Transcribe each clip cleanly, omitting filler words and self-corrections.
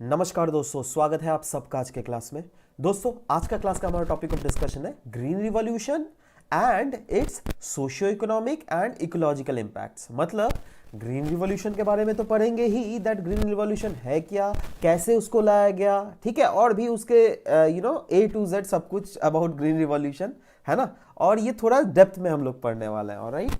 नमस्कार दोस्तों, स्वागत है आप सबका आज के क्लास में। दोस्तों, आज का क्लास का हमारा टॉपिक ऑफ डिस्कशन है green revolution and it's socio economic and ecological impacts. मतलब ग्रीन रिवॉल्यूशन के बारे में तो पढ़ेंगे ही, दैट ग्रीन रिवॉल्यूशन है क्या, कैसे उसको लाया गया, ठीक है, और भी उसके A to Z सब कुछ अबाउट ग्रीन रिवॉल्यूशन, है ना। और ये थोड़ा डेप्थ में हम लोग पढ़ने वाले हैं, ऑलराइट।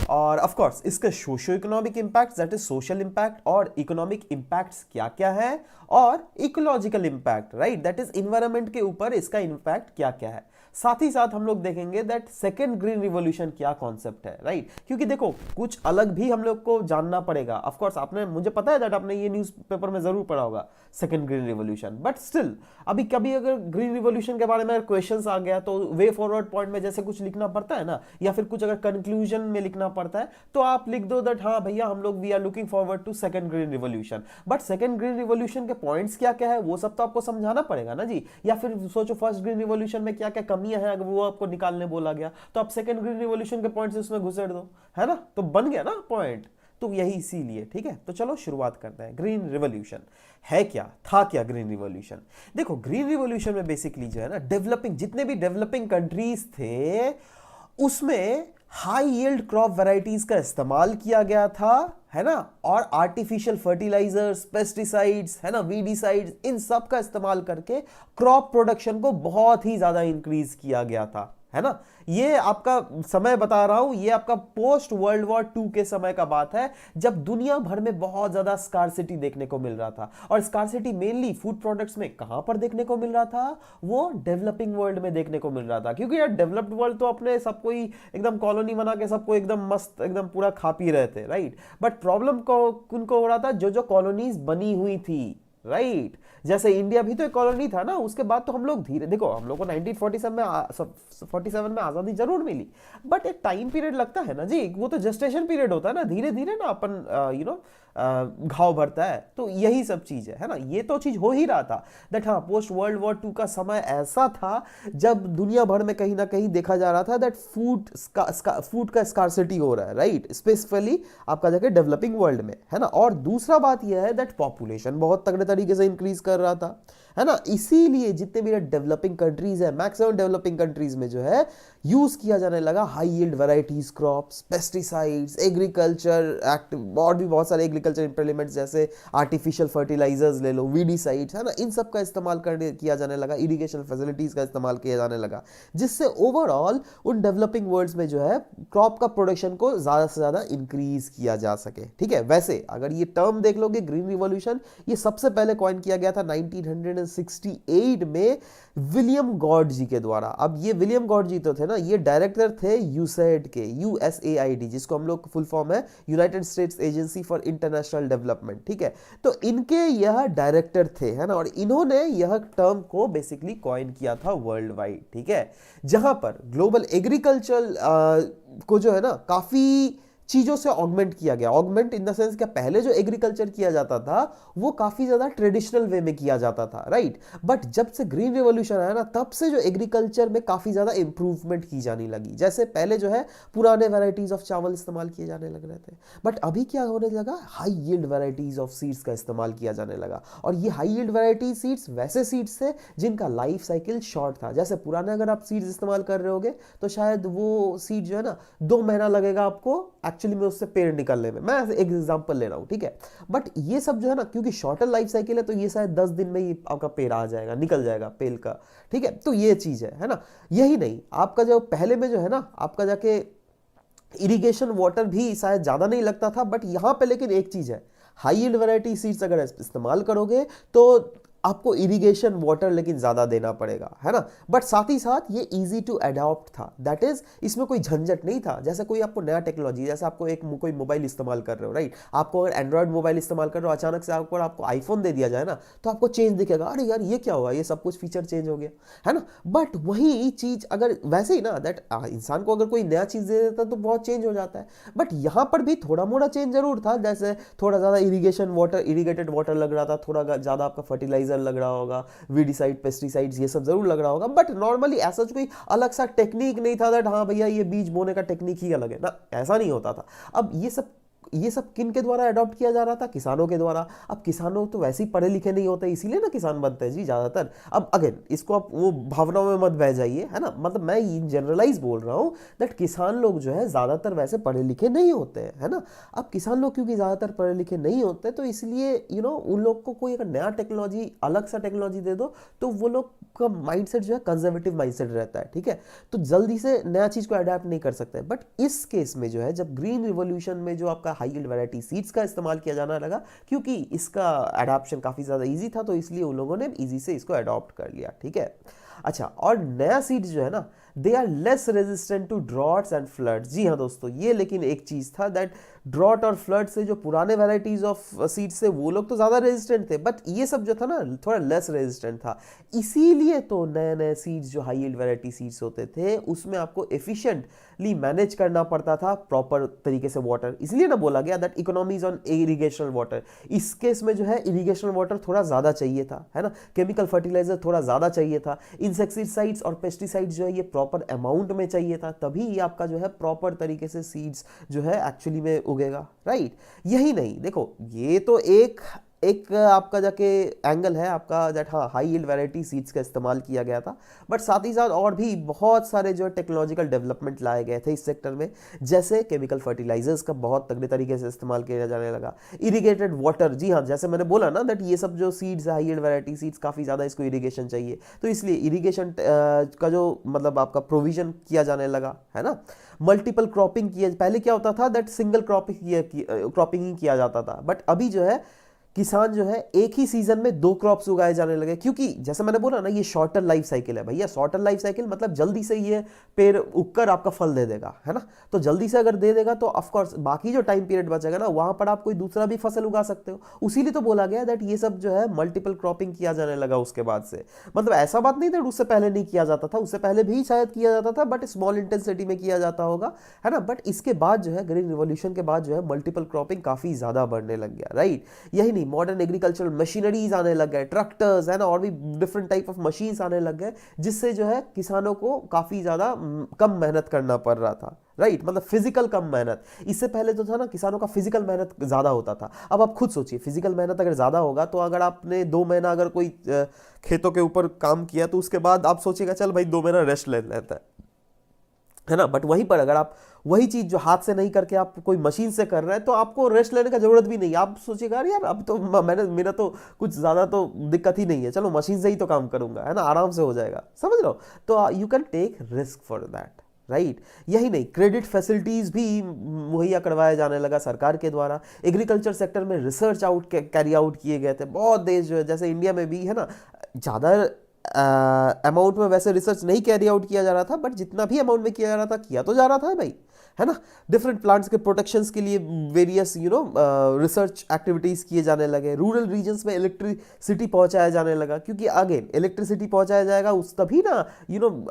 और ऑफ कोर्स इसके socio economic impacts, that is social impact, और इकोनॉमिक इम्पैक्ट्स क्या क्या है, और ecological impact, right, that is environment के ऊपर इसका इम्पैक्ट क्या क्या है। साथ ही साथ हम लोग देखेंगे दैट सेकेंड ग्रीन रिवॉल्यूशन क्या कॉन्सेप्ट है, राइट। क्योंकि देखो कुछ अलग भी हम लोग को जानना पड़ेगा। ऑफ कोर्स आपने, मुझे पता है दैट आपने ये न्यूज़पेपर में जरूर पढ़ा होगा second green revolution, but still अभी कभी अगर ग्रीन रिवॉल्यूशन के बारे में क्वेश्चंस आ गया तो वे फॉरवर्ड पॉइंट में जैसे कुछ लिखना पड़ता है ना, या फिर कुछ अगर कंक्लूजन में लिखना पड़ता है तो आप लिख दो दैट हाँ भैया हम लोग we are looking forward to second green revolution. But second green revolution के पॉइंट्स क्या क्या है वो सब तो आपको समझाना पड़ेगा ना जी। या फिर सोचो फर्स्ट ग्रीन रिवॉल्यूशन में क्या क्या कमियां हैं, अगर वो आपको निकालने बोला गया तो आप सेकेंड ग्रीन रिवॉल्यूशन के पॉइंट्स उसमें घुसेड़ दो, है ना, तो बन गया ना पॉइंट। तो यही इसीलिए, ठीक है। तो चलो शुरुआत करते हैं। ग्रीन रिवॉल्यूशन है क्या, था क्या ग्रीन रिवॉल्यूशन। देखो ग्रीन रिवॉल्यूशन में बेसिकली जो है ना, डेवलपिंग, जितने भी डेवलपिंग कंट्रीज थे उसमें हाई यील्ड क्रॉप वैरायटीज का इस्तेमाल किया गया था, है ना, और आर्टिफिशियल फर्टिलाइजर्स, पेस्टिसाइड्स, है ना, वीडिसाइड्स, इन सब का इस्तेमाल करके क्रॉप प्रोडक्शन को बहुत ही ज्यादा इंक्रीज किया गया था, है ना। ये आपका समय बता रहा हूं, ये आपका पोस्ट वर्ल्ड वॉर 2 के समय का बात है, जब दुनिया भर में बहुत ज्यादा स्कार्सिटी देखने को मिल रहा था। और स्कार्सिटी मेनली फूड प्रोडक्ट्स में कहां पर देखने को मिल रहा था, वो डेवलपिंग वर्ल्ड में देखने को मिल रहा था। क्योंकि यार डेवलप्ड वर्ल्ड तो अपने सबको ही एकदम कॉलोनी बना के सबको एकदम मस्त एकदम पूरा खा पी रहे थे, राइट। बट प्रॉब्लम को उनको हो रहा था जो जो कॉलोनीज बनी हुई थी, राइट। जैसे इंडिया भी तो एक कॉलोनी था ना, उसके बाद तो हम लोग धीरे, देखो हम लोग को 1947 में आजादी जरूर मिली, बट एक टाइम पीरियड लगता है ना जी, वो तो जेस्टेशन पीरियड होता है ना, धीरे धीरे ना अपन घाव भरता है। तो यही सब चीज है ना, ये तो चीज हो ही रहा था दैट हाँ पोस्ट वर्ल्ड वॉर 2 का समय ऐसा था जब दुनिया भर में कहीं ना कहीं देखा जा रहा था दैट फूड का स्कार्सिटी हो रहा है, राइट, स्पेसिफिकली आपका जाके डेवलपिंग वर्ल्ड में, है ना। और दूसरा बात यह है दैट पॉपुलेशन बहुत तगड़े तरीके से इंक्रीज कर रहा था, है ना। इसीलिए जितने भी डेवलपिंग कंट्रीज है, मैक्सिमम डेवलपिंग कंट्रीज में जो है यूज किया जाने लगा high yield varieties crops, pesticides, agriculture active, और भी बहुत सारे एग्रीकल्चर इंप्लीमेंट्स जैसे आर्टिफिशियल फर्टिलाइजर्स ले लो, वीडिसाइड्स, है ना, इन सब का इस्तेमाल किया जाने लगा, इरिगेशन फैसिलिटीज का इस्तेमाल किया जाने लगा, जिससे ओवरऑल उन डेवलपिंग वर्ल्ड्स में जो है क्रॉप का प्रोडक्शन को ज्यादा से ज्यादा इंक्रीज किया जा सके, ठीक है। वैसे अगर ये टर्म देख लोगे ग्रीन रिवॉल्यूशन, ये सबसे पहले कॉइन किया गया था 1968 में विलियम गॉड जी के द्वारा। अब ये विलियम गॉड जी तो थे ना, ये डायरेक्टर थे यूसैइड के, USAID, जिसको हम लोग फुल फॉर्म है United states agency for international development, ठीक है। तो इनके यह डायरेक्टर थे, है ना, और इन्होंने यह टर्म को बेसिकली कॉइन किया था वर्ल्ड वाइड, ठीक है, जहां पर ग्लोबल एग्रीकल्चर को जो है ना काफी चीजों से ऑगमेंट किया गया। ऑगमेंट इन द सेंस क्या, पहले जो एग्रीकल्चर किया जाता था वो काफी ज्यादा ट्रेडिशनल वे में किया जाता था, राइट। बट जब से ग्रीन रिवॉल्यूशन आया ना, तब से जो एग्रीकल्चर में काफी ज्यादा इंप्रूवमेंट की जाने लगी। जैसे पहले जो है पुराने वैरायटीज ऑफ चावल इस्तेमाल किए जाने लग रहे थे, बट अभी क्या होने लगा, high yield varieties of seeds का इस्तेमाल किया जाने लगा। और ये हाई यील्ड वैरायटी सीड्स वैसे सीड्स थे जिनका लाइफ साइकिल शॉर्ट था। जैसे पुराने अगर आप सीड्स इस्तेमाल कर रहे होगे तो शायद वो सीड जो है ना 2 महीना लगेगा आपको एक्चुअली में उससे पेड़ निकलने में, मैं एक एग्जांपल ले रहा हूं, ठीक है। बट ये सब जो है ना, क्योंकि शॉर्टर लाइफ साइकिल है, तो ये शायद 10 दिन में ही आपका पेड़ आ जाएगा, निकल जाएगा पेड़ का, ठीक है। तो ये चीज है ना। यही नहीं, आपका जो पहले में जो है ना, आपका जाके इरिगेशन वाटर भी शायद ज्यादा नहीं लगता था, बट यहां पे लेकिन एक चीज है, हाई यील्ड वैरायटी सीड्स अगर इस्तेमाल करोगे तो आपको इरिगेशन वाटर लेकिन ज्यादा देना पड़ेगा, है ना। बट साथ ही साथ ये इजी टू अडॉप्ट था, दैट इज इसमें कोई झंझट नहीं था। जैसे कोई आपको नया टेक्नोलॉजी, जैसे आपको कोई मोबाइल इस्तेमाल कर रहे हो, राइट, आपको अगर एंड्रॉइड मोबाइल इस्तेमाल कर रहे हो, अचानक से आपको आईफोन दे दिया जाए ना, तो आपको चेंज दिखेगा, अरे यार ये क्या हुआ, ये सब कुछ फीचर चेंज हो गया, है ना। बट वही चीज अगर वैसे ही ना, दैट इंसान को अगर कोई नया चीज दे देता तो बहुत चेंज हो जाता है। बट यहां पर भी थोड़ा मोड़ा चेंज जरूर था, जैसे थोड़ा ज्यादा इरिगेटेड वाटर लग रहा था, थोड़ा ज्यादा आपका फर्टिलाइजर लग रहा होगा, वीडिसाइड, पेस्टिसाइड्स, ये सब जरूर लग रहा होगा। बट नॉर्मली ऐसा कोई अलग सा टेक्निक नहीं था दैट हाँ भैया ये बीज बोने का टेक्निक ही अलग है ना, ऐसा नहीं होता था। अब ये सब ये सब किन के द्वारा अडॉप्ट किया जा रहा था? किसानों के द्वारा। अब किसानों तो वैसे ही पढ़े लिखे नहीं होते, इसीलिए ना किसान बनते हैं जी ज़्यादातर। अब अगेन इसको आप वो भावनाओं में मत बह जाइए, है ना, मतलब मैं जनरलाइज बोल रहा हूँ दैट किसान लोग जो है ज़्यादातर वैसे पढ़े लिखे नहीं होते हैं, है ना। अब किसान लोग क्योंकि ज़्यादातर पढ़े लिखे नहीं होते तो इसलिए उन लोग को कोई अगर नया टेक्नोलॉजी, अलग सा टेक्नोलॉजी दे दो तो वो लोग का माइंडसेट जो है कंजर्वेटिव माइंडसेट रहता है, ठीक है, तो जल्दी से नया चीज़ को अडेप्ट नहीं कर सकते। बट इस केस में जो है जब ग्रीन रिवॉल्यूशन में जो आपका हाई यील्ड वैरायटी सीड्स का इस्तेमाल किया जाना लगा, क्योंकि इसका अडॉप्शन काफ़ी ज़्यादा ईजी था तो इसलिए उन लोगों ने ईजी से इसको अडॉप्ट कर लिया, ठीक है। अच्छा, और नया सीड्स जो है ना, they are less resistant to droughts and floods. जी हाँ दोस्तों, ये लेकिन एक चीज़ था दैट ड्रॉट और फ्लड से जो पुराने वैराइटीज ऑफ सीड्स थे वो लोग तो ज़्यादा रेजिस्टेंट थे, बट ये सब जो था ना थोड़ा लेस रेजिस्टेंट था। इसीलिए तो नए नए सीड्स जो हाई यील्ड वैरायटी सीड्स होते थे उसमें आपको एफिशिएंटली मैनेज करना पड़ता था प्रॉपर तरीके से वाटर, इसलिए ना बोला गया that economies on irrigational water. इस केस में जो है इरिगेशनल वाटर थोड़ा ज़्यादा चाहिए था, है ना, केमिकल फर्टिलाइजर थोड़ा ज़्यादा चाहिए था, इंसेक्टिसाइड्स और पेस्टिसाइड्स जो है ये प्रॉपर अमाउंट में चाहिए था, तभी ये आपका जो है प्रॉपर तरीके से सीड्स जो है एक्चुअली में उगेगा, राइट। यही नहीं, देखो ये तो एक आपका जाके एंगल है आपका दैट हाँ हाई यील्ड वैरायटी सीड्स का इस्तेमाल किया गया था, बट साथ ही साथ और भी बहुत सारे जो टेक्नोलॉजिकल डेवलपमेंट लाए गए थे इस सेक्टर में, जैसे केमिकल फर्टिलाइजर्स का बहुत तगड़े तरीके से इस्तेमाल किया जाने लगा, इरिगेटेड वाटर। जी हाँ, जैसे मैंने बोला ना दैट ये सब जो seeds high yield variety seeds काफ़ी ज़्यादा इसको इरिगेशन चाहिए, तो इसलिए इरिगेशन का जो मतलब आपका प्रोविजन किया जाने लगा, है ना। मल्टीपल क्रॉपिंग किया, पहले क्या होता था दैट सिंगल क्रॉपिंग ही किया जाता था, बट अभी जो है किसान जो है एक ही सीजन में 2 क्रॉप्स उगाए जाने लगे, क्योंकि जैसे मैंने बोला ना ये शॉर्टर लाइफ साइकिल है भैया। शॉर्टर लाइफ साइकिल मतलब जल्दी से ये पेड़ उगकर आपका फल दे देगा, है ना, तो जल्दी से अगर दे देगा तो ऑफकोर्स बाकी जो टाइम पीरियड बचेगा ना वहां पर आप कोई दूसरा भी फसल उगा सकते हो। उसीलिए तो बोला गया दैट ये सब जो है मल्टीपल क्रॉपिंग किया जाने लगा उसके बाद से। मतलब ऐसा बात नहीं था उससे पहले नहीं किया जाता था, उससे पहले भी शायद किया जाता था बट स्मॉल इंटेंसिटी में किया जाता होगा, है ना, बट इसके बाद जो है ग्रीन रिवॉल्यूशन के बाद जो है मल्टीपल क्रॉपिंग काफी ज्यादा बढ़ने लग गया, राइट। यही नहीं, मॉडर्न एग्रीकल्चर मशीनरीज आने लग गए, ट्रैक्टर्स, है ना, और भी डिफरेंट टाइप ऑफ मशीन्स आने लग गए, जिससे जो है किसानों को काफी ज्यादा कम मेहनत करना पड़ रहा था, राइट, मतलब फिजिकल कम मेहनत। इससे पहले तो था ना किसानों का फिजिकल मेहनत ज्यादा होता था। अब आप खुद सोचिए, फिजिकल मेहनत अगर ज्यादा होगा तो अगर आपने 2 महीना अगर कोई खेतों के ऊपर काम किया तो उसके बाद आप सोचिएगा चल भाई 2 महीना रेस्ट ले लेता है ना, बट वहीं पर अगर आप वही चीज जो हाथ से नहीं करके आप कोई मशीन से कर रहे हैं तो आपको रेस्ट लेने का जरूरत भी नहीं। आप सोचिएगा यार अब तो मेरा तो कुछ ज्यादा तो दिक्कत ही नहीं है, चलो मशीन से ही तो काम करूंगा, है ना, आराम से हो जाएगा, समझ लो। तो you can take risk for that, right. यही नहीं, क्रेडिट फैसिलिटीज भी मुहैया करवाया जाने लगा सरकार के द्वारा। एग्रीकल्चर सेक्टर में रिसर्च कैरी आउट किए गए थे। बहुत देश जो है जैसे इंडिया में भी, है ना, ज़्यादा अमाउंट में वैसे रिसर्च नहीं कैरी आउट किया जा रहा था, बट जितना भी अमाउंट में किया जा रहा था किया तो जा रहा था भाई, है ना। डिफरेंट प्लांट्स के प्रोटेक्शंस के लिए वेरियस रिसर्च एक्टिविटीज किए जाने लगे। रूरल रीजन्स में इलेक्ट्रिसिटी पहुंचाया जाने लगा, क्योंकि अगेन इलेक्ट्रिसिटी पहुंचाया जाएगा उस तभी ना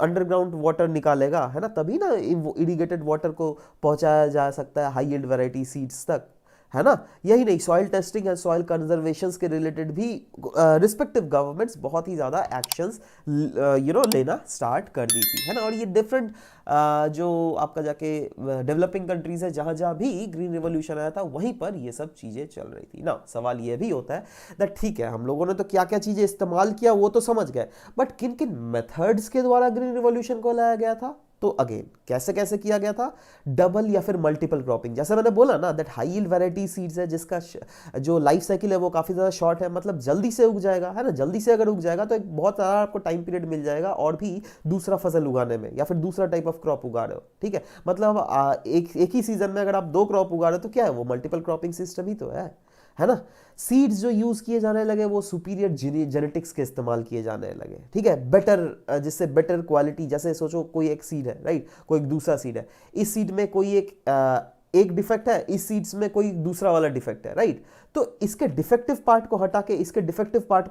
अंडरग्राउंड वाटर निकालेगा, है ना, तभी ना इरिगेटेड वाटर को पहुंचाया जा सकता है हाई यील्ड वैरायटी सीड्स तक, है ना। यही नहीं, soil testing and soil conservation के रिलेटेड भी रिस्पेक्टिव गवर्नमेंट्स बहुत ही ज़्यादा एक्शंस लेना स्टार्ट कर दी थी, है ना। और ये डिफरेंट जो आपका जाके डेवलपिंग कंट्रीज है जहाँ जहाँ भी ग्रीन रिवॉल्यूशन आया था वहीं पर ये सब चीज़ें चल रही थी ना। सवाल ये भी होता है दैट ठीक है हम लोगों ने तो क्या क्या चीज़ें इस्तेमाल किया वो तो समझ गए, बट किन किन मेथड्स के द्वारा ग्रीन रिवॉल्यूशन को लाया गया था। तो अगेन कैसे कैसे किया गया था, डबल या फिर मल्टीपल क्रॉपिंग। जैसे मैंने बोला ना that high yield variety seeds है जिसका जो लाइफ साइकिल है वो काफी ज्यादा शॉर्ट है, मतलब जल्दी से उग जाएगा, है ना। जल्दी से अगर उग जाएगा तो एक बहुत सारा आपको टाइम पीरियड मिल जाएगा और भी दूसरा फसल उगाने में, या फिर दूसरा टाइप ऑफ क्रॉप उगा रहे हो, ठीक है। मतलब एक ही सीजन में अगर आप 2 क्रॉप उगा रहे हो तो क्या है वो मल्टीपल क्रॉपिंग सिस्टम ही तो है ना। सीड्स जो यूज किए जाने लगे वो सुपीरियर जेनेटिक्स के इस्तेमाल किए जाने लगे, ठीक है, बेटर, जिससे बेटर क्वालिटी। जैसे सोचो कोई एक सीड है, राइट, कोई एक दूसरा सीड है, इस सीड में कोई एक डिफेक्ट है, इस सीड्स में कोई दूसरा वाला डिफेक्ट है, राइट। तो इसके डिफेक्टिव पार्ट को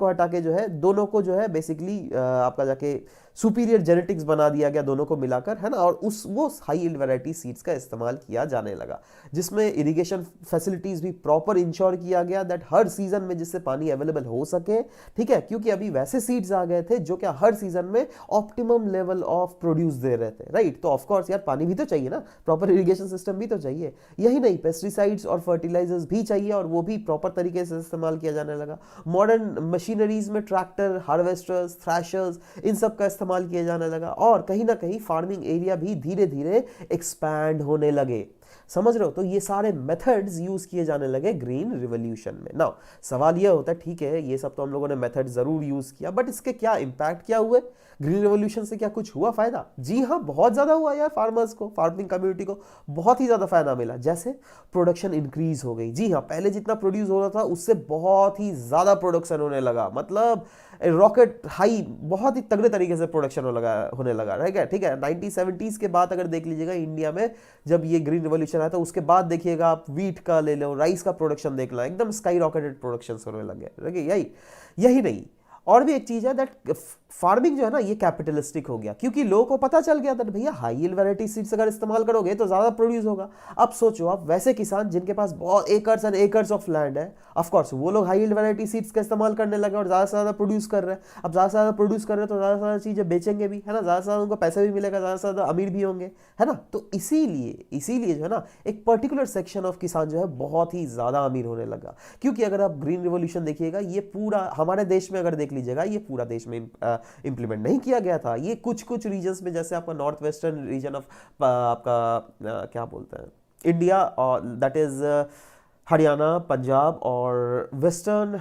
हटा के जो है दोनों को जो है बेसिकली आपका जाके सुपीरियर जेनेटिक्स बना दिया गया दोनों को मिलाकर, है ना। और वो हाई यील्ड वैरायटी सीड्स का इस्तेमाल किया जाने लगा, जिसमें इरिगेशन फैसिलिटीज भी प्रॉपर इंश्योर किया गया दैट हर सीजन में जिससे पानी अवेलेबल हो सके, ठीक है। क्योंकि अभी वैसे सीड्स आ गए थे जो क्या हर सीजन में ऑप्टिमम लेवल ऑफ प्रोड्यूस दे रहे थे, राइट। तो ऑफकोर्स यार पानी भी तो चाहिए ना, प्रॉपर इरिगेशन सिस्टम भी तो चाहिए, है। यही नहीं, पेस्टिसाइड्स और फर्टिलाइजर्स भी चाहिए और वो भी प्रॉपर तरीके से इस्तेमाल किया जाने लगा। मॉडर्न मशीनरीज में ट्रैक्टर, हार्वेस्टर्स, थ्रैशर्स, इन सब का इस्तेमाल किया जाने लगा और कहीं ना कहीं फार्मिंग एरिया भी धीरे धीरे एक्सपैंड होने लगे। समझ रहे हो? तो ये सारे मेथड्स यूज किए जाने लगे ग्रीन रिवॉल्यूशन में। नाउ सवाल ये होता है, ठीक है ये सब तो हम लोगों ने मेथड जरूर यूज किया, बट इसके क्या इंपैक्ट क्या हुए? ग्रीन रिवॉल्यूशन से क्या कुछ हुआ फायदा? जी हाँ, बहुत ज्यादा हुआ यार। फार्मर्स को, फार्मिंग कम्युनिटी को बहुत ही ज्यादा फायदा मिला। जैसे प्रोडक्शन इंक्रीज हो गई। जी हाँ, पहले जितना प्रोड्यूस हो रहा था उससे बहुत ही ज्यादा प्रोडक्शन होने लगा, मतलब रॉकेट हाई, बहुत ही तगड़े तरीके से प्रोडक्शन होने लगा ठीक है। ठीक है, 1970s के बाद अगर देख लीजिएगा इंडिया में, जब ये ग्रीन रिवॉल्यूशन आया था उसके बाद देखिएगा आप, व्हीट का ले लो, राइस का प्रोडक्शन देख लो, एकदम स्काई रॉकेटेड प्रोडक्शन होने लगे। यही नहीं, और भी एक चीज है दैट फार्मिंग जो है ना ये कैपिटलिस्टिक हो गया, क्योंकि लोगों को पता चल गया दैट भैया हाई यील्ड वैरायटी सीड्स अगर इस्तेमाल करोगे तो ज्यादा प्रोड्यूस होगा। अब सोचो आप, वैसे किसान जिनके पास बहुत acres and acres of land है, ऑफ कोर्स वो लोग हाई यील्ड वैरायटी सीड्स का इस्तेमाल करने लगे और ज्यादा से ज्यादा प्रोड्यूस कर रहे हैं। अब ज्यादा से ज्यादा प्रोड्यूस कर रहे हैं तो ज्यादा से ज्यादा चीजें बेचेंगे भी, है ना, ज्यादा से ज्यादा उनको पैसे भी मिलेगा, ज्यादा से ज्यादा अमीर भी होंगे, है ना। तो इसीलिए जो है ना एक पर्टिकुलर सेक्शन ऑफ किसान जो है बहुत ही ज्यादा अमीर होने लगा। क्योंकि अगर आप ग्रीन रिवॉल्यूशन देखिएगा, ये पूरा हमारे देश में अगर देख लीजिएगा, ये पूरा देश में इंप्लीमेंट नहीं किया गया था। ये कुछ कुछ रीजन्स में, जैसे आपका नॉर्थ वेस्टर्न रीजन ऑफ आपका क्या बोलते हैं इंडिया, और दैट इज हरियाणा, पंजाब और वेस्टर्न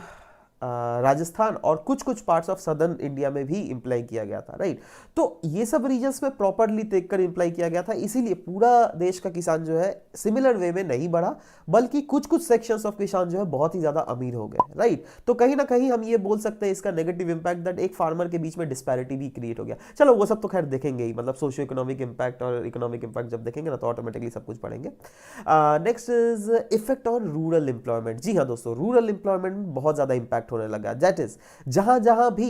राजस्थान और कुछ कुछ पार्ट्स ऑफ सदर्न इंडिया में भी इंप्लाई किया गया था, राइट। तो ये सब रीजन्स में प्रॉपरली देखकर इंप्लाई किया गया था, इसीलिए पूरा देश का किसान जो है सिमिलर वे में नहीं बढ़ा, बल्कि कुछ कुछ सेक्शंस ऑफ किसान जो है बहुत ही ज्यादा अमीर हो गए, राइट। तो कहीं ना कहीं हम ये बोल सकते हैं इसका नेगेटिव इंपैक्ट, दैट एक फार्मर के बीच में डिस्पैरिटी भी क्रिएट हो गया। चलो वो सब तो खैर देखेंगे ही, मतलब सोशियो इकोनॉमिक इंपैक्ट और इकोनॉमिक इंपैक्ट जब देखेंगे ना तो ऑटोमेटिकली सब कुछ पढ़ेंगे। Next is effect on rural employment. जी हाँ दोस्तों, रूरल एम्प्लॉयमेंट में बहुत ज्यादा इंपैक्ट होने लगा। दैट इज जहां जहां भी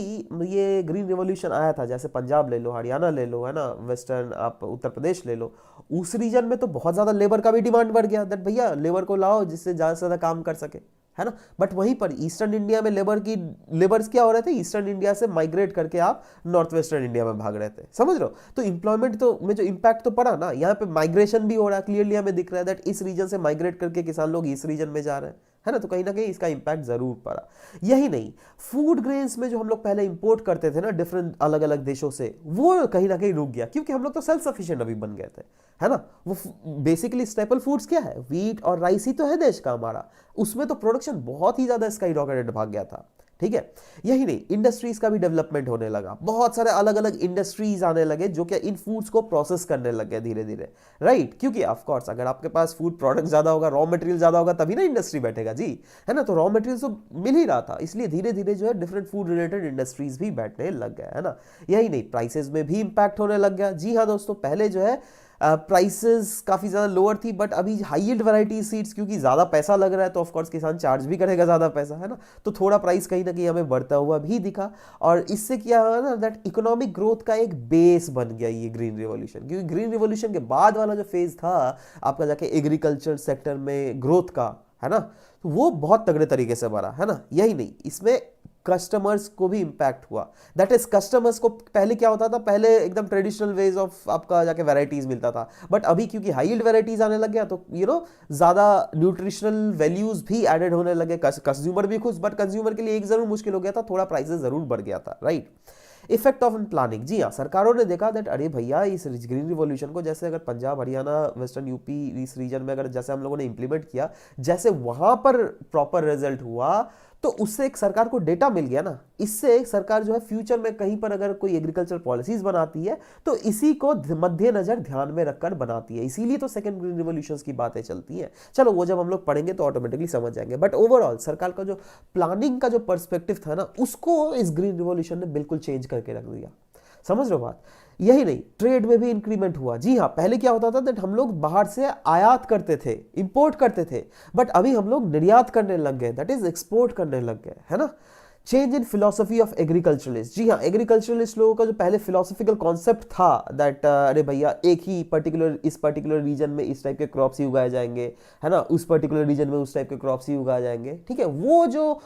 ये ग्रीन रिवॉल्यूशन आया था, जैसे पंजाब ले लो, हरियाणा ले लो, है ना, वेस्टर्न आप उत्तर प्रदेश ले लो, उस रीजन में तो बहुत ज्यादा लेबर का भी डिमांड बढ़ गया, दैट भैया लेबर को लाओ जिससे ज्यादा से ज्यादा काम कर सके, है ना। बट वहीं पर ईस्टर्न इंडिया में लेबर्स क्या हो रहे थे, ईस्टर्न इंडिया से माइग्रेट करके आप नॉर्थ वेस्टर्न इंडिया में भाग रहे थे, समझ रहे हो। तो इंप्लॉयमेंट तो में जो इंपैक्ट तो पड़ा ना, यहाँ पे माइग्रेशन भी हो रहा है, क्लियरली हमें दिख रहा है दैट इस रीजन से माइग्रेट करके किसान लोग इस रीजन में जा रहे हैं, है ना। तो कहीं ना कहीं इसका इंपैक्ट जरूर पड़ा। यही नहीं, फूड ग्रेन्स में जो हम लोग पहले इंपोर्ट करते थे ना डिफरेंट अलग अलग देशों से, वो कहीं ना कहीं रुक गया, क्योंकि हम लोग तो सेल्फ सफिशिएंट अभी बन गए थे, है ना। वो बेसिकली स्टेपल फूड्स क्या है, व्हीट और राइस ही तो है देश का हमारा, उसमें तो प्रोडक्शन बहुत ही ज्यादा स्काई रॉकेटेड भाग गया था, ठीक है। यही नहीं, इंडस्ट्रीज का भी डेवलपमेंट होने लगा, बहुत सारे अलग अलग इंडस्ट्रीज आने लगे जो कि इन फूड्स को प्रोसेस करने लगे धीरे धीरे, राइट। क्योंकि ऑफ कोर्स अगर आपके पास फूड प्रोडक्ट ज्यादा होगा, रॉ मटेरियल ज्यादा होगा, तभी ना इंडस्ट्री बैठेगा जी, है ना। तो रॉ मटेरियल तो मिल ही रहा था, इसलिए धीरे धीरे जो है डिफरेंट फूड रिलेटेड इंडस्ट्रीज भी बैठने लग गए, है ना। यही नहीं, प्राइसेस में भी इंपैक्ट होने लग गया। जी हाँ दोस्तों, पहले जो है प्राइसेस काफ़ी ज़्यादा लोअर थी, बट अभी हाई यील्ड वैरायटी सीड्स क्योंकि ज़्यादा पैसा लग रहा है तो ऑफकोर्स किसान चार्ज भी करेगा ज़्यादा पैसा, है ना। तो थोड़ा प्राइस कहीं ना कहीं हमें बढ़ता हुआ भी दिखा, और इससे क्या हुआ ना दैट इकोनॉमिक ग्रोथ का एक बेस बन गया ये ग्रीन रिवॉल्यूशन। क्योंकि ग्रीन रिवॉल्यूशन के बाद वाला जो फेज था आपका जाके एग्रीकल्चर सेक्टर में ग्रोथ का, है ना, तो वो बहुत तगड़े तरीके से बढ़ा, है ना। यही नहीं, इसमें कस्टमर्स को भी इंपैक्ट हुआ। दैट इज कस्टमर्स को पहले क्या होता था, पहले एकदम ट्रेडिशनल वेज ऑफ आपका जाके वैरायटीज मिलता था, बट अभी क्योंकि हाई यील्ड वैरायटीज आने लग गया तो ज्यादा न्यूट्रिशनल वैल्यूज भी एडेड होने लगे, कंज्यूमर भी खुश, बट कंज्यूमर के लिए एक जरूर मुश्किल हो गया था, थोड़ा प्राइसेस जरूर बढ़ गया था, राइट। Effect of planning. जी हाँ, सरकारों ने देखा दैट अरे भैया इस ग्रीन रिवॉल्यूशन को, जैसे अगर पंजाब, हरियाणा, वेस्टर्न यूपी इस रीजन में अगर जैसे हम लोगों ने इंप्लीमेंट किया, जैसे वहां पर प्रॉपर रिजल्ट हुआ, तो उससे एक सरकार को डेटा मिल गया ना। इससे एक सरकार जो है फ्यूचर में कहीं पर अगर कोई एग्रीकल्चर पॉलिसीज बनाती है तो इसी को मध्य नजर ध्यान में रखकर बनाती है, इसीलिए तो सेकंड ग्रीन रिवॉल्यूशन की बातें चलती हैं। चलो वो जब हम लोग पढ़ेंगे तो ऑटोमेटिकली समझ जाएंगे, बट ओवरऑल सरकार का जो प्लानिंग का जो पर्सपेक्टिव था ना, उसको इस ग्रीन रिवॉल्यूशन ने बिल्कुल चेंज करके रख दिया, समझ रहे हो बात। यही नहीं, ट्रेड में भी इंक्रीमेंट हुआ। जी हाँ, पहले क्या होता था दैट हम लोग बाहर से आयात करते थे, इंपोर्ट करते थे, बट अभी हम लोग निर्यात करने लग गए, दैट इज एक्सपोर्ट करने लग गए, है ना। Change in philosophy of agriculturalist. जी हाँ, एग्रीकल्चरलिस्ट लोगों का जो पहले फिलोसफिकल कॉन्सेप्ट था दैट अरे भैया एक ही इस पर्टिकुलर रीजन में इस टाइप के क्रॉप्स ही उगाए जाएंगे, है ना, उस पर्टिकुलर रीजन में उस टाइप के क्रॉप्स ही उगाए जाएंगे, ठीक है। वो जो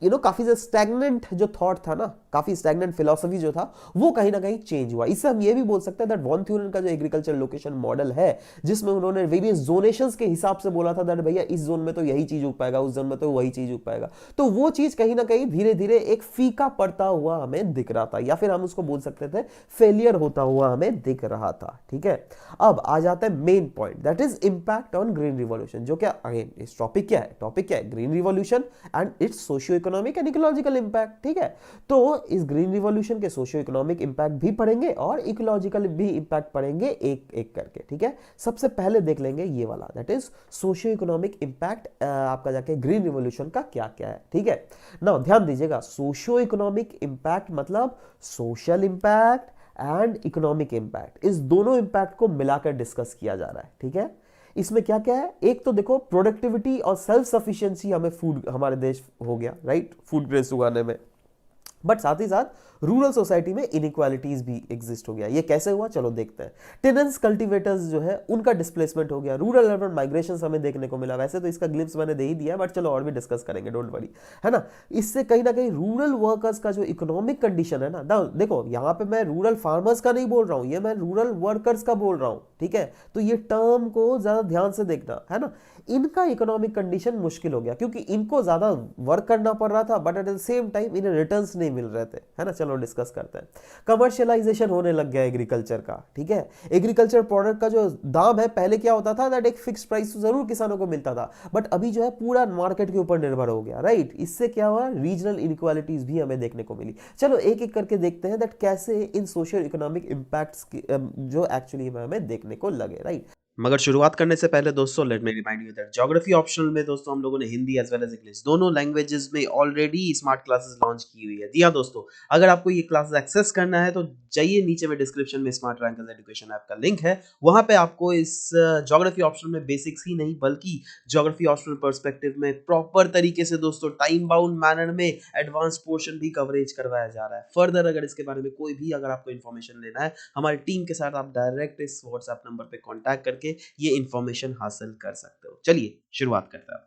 काफी स्टैग्नेंट जो थॉट था ना, काफी स्टैग्नेंट फिलॉसफी जो था, वो कहीं ना कहीं चेंज हुआ। इससे हम ये भी बोल सकते हैं दैट वॉन थ्यूरन का जो एग्रीकल्चर लोकेशन मॉडल है, जिसमें उन्होंने वेरियस जोनेशंस के हिसाब से बोला था दैट भैया इस जोन में तो यही चीज उग पाएगा, उस जोन में तो वही चीज उग पाएगा, तो वो चीज कहीं ना कहीं धीरे धीरे एक फीका पड़ता हुआ हमें दिख रहा था, या फिर हम उसको बोल सकते थे फेलियर होता हुआ हमें दिख रहा था। ठीक है, अब आ जाता है main point, that is impact on green revolution, जो क्या अगेन इस टॉपिक क्या है, टॉपिक क्या है, green revolution and it's socio economic and ecological impact. ठीक है, तो इस ग्रीन रिवॉल्यूशन के सोशियो इकोनॉमिक इंपैक्ट भी पढ़ेंगे और इकोलॉजिकल भी इंपैक्ट पढ़ेंगे एक एक करके। ठीक है, सबसे पहले देख लेंगे ये वाला, that is socio economic impact आपका जाके ग्रीन रिवॉल्यूशन का क्या क्या है। ठीक है, नाउ ध्यान दीजिएगा, सोशियो इकोनॉमिक इंपैक्ट मतलब social impact and economic impact, इस दोनों इंपैक्ट को मिलाकर डिस्कस किया जा रहा है। ठीक है, इसमें क्या क्या है, एक तो देखो प्रोडक्टिविटी और सेल्फ सफिशिएंसी, हमें फूड, हमारे देश हो गया राइट, फूड ग्रेन्स उगाने में, बट साथ ही साथ रूरल सोसाइटी में इनइक्वालिटीज भी एग्जिस्ट हो गया। ये कैसे हुआ, चलो देखते हैं। टेनेंट्स कल्टिवेटर्स जो है उनका डिस्प्लेसमेंट हो गया, रूरल अर्बन माइग्रेशन हमें देखने को मिला। वैसे तो इसका ग्लिम्स मैंने दे ही दिया, बट चलो और भी डिस्कस करेंगे, डोंट वरी, है ना। इससे कहीं ना कहीं रूरल वर्कर्स का जो इकोनॉमिक कंडीशन है ना, देखो यहाँ पे मैं रूरल फार्मर्स का नहीं बोल रहा हूँ, ये मैं रूरल वर्कर्स का बोल रहा हूँ। ठीक है, तो ये टर्म को ज्यादा ध्यान से देखना, है ना। इनका इकोनॉमिक कंडीशन मुश्किल हो गया क्योंकि इनको ज्यादा वर्क करना पड़ रहा था, but at the same time इन्हें रिटर्न्स नहीं मिल रहे थे, है ना। चलो डिस्कस करते हैं। कमर्शियलाइजेशन होने लग गया एग्रीकल्चर का। ठीक है, एग्रीकल्चर प्रोडक्ट का जो दाम है, पहले क्या होता था दैट एक फिक्स प्राइस जरूर किसानों को मिलता था, बट अभी जो है पूरा मार्केट के ऊपर निर्भर हो गया, राइट। इससे क्या हुआ, रीजनल इनइक्वालिटीज भी हमें देखने को मिली। चलो एक एक करके देखते हैं दैट कैसे इन सोशल इकोनॉमिक इंपैक्ट्स जो एक्चुअली हमें देखने को लगे, राइट। मगर शुरुआत करने से पहले दोस्तों let me remind you that geography optional में दोस्तों हम लोगों ने Hindi as well as English दोनों लैंग्वेजेस में ऑलरेडी स्मार्ट क्लासेस लॉन्च की हुई है। जी हाँ दोस्तों, अगर आपको ये क्लासेस एक्सेस करना है तो जाइए नीचे में डिस्क्रिप्शन में स्मार्ट रैंकर्स एजुकेशन ऐप का लिंक है, वहां पे आपको इस ज्योग्राफी ऑप्शनल में बेसिक्स ही नहीं बल्कि ज्योग्राफी ऑप्शनल पर्सपेक्टिव में प्रॉपर तरीके से दोस्तों टाइम बाउंड मैनर में एडवांस पोर्शन भी कवरेज करवाया जा रहा है। फर्दर अगर इसके बारे में कोई भी अगर आपको इन्फॉर्मेशन लेना है, हमारी टीम के साथ आप डायरेक्ट इस व्हाट्सएप नंबर पे कांटेक्ट करके ये इंफॉर्मेशन हासिल कर सकते हो। चलिए शुरुआत करते हैं।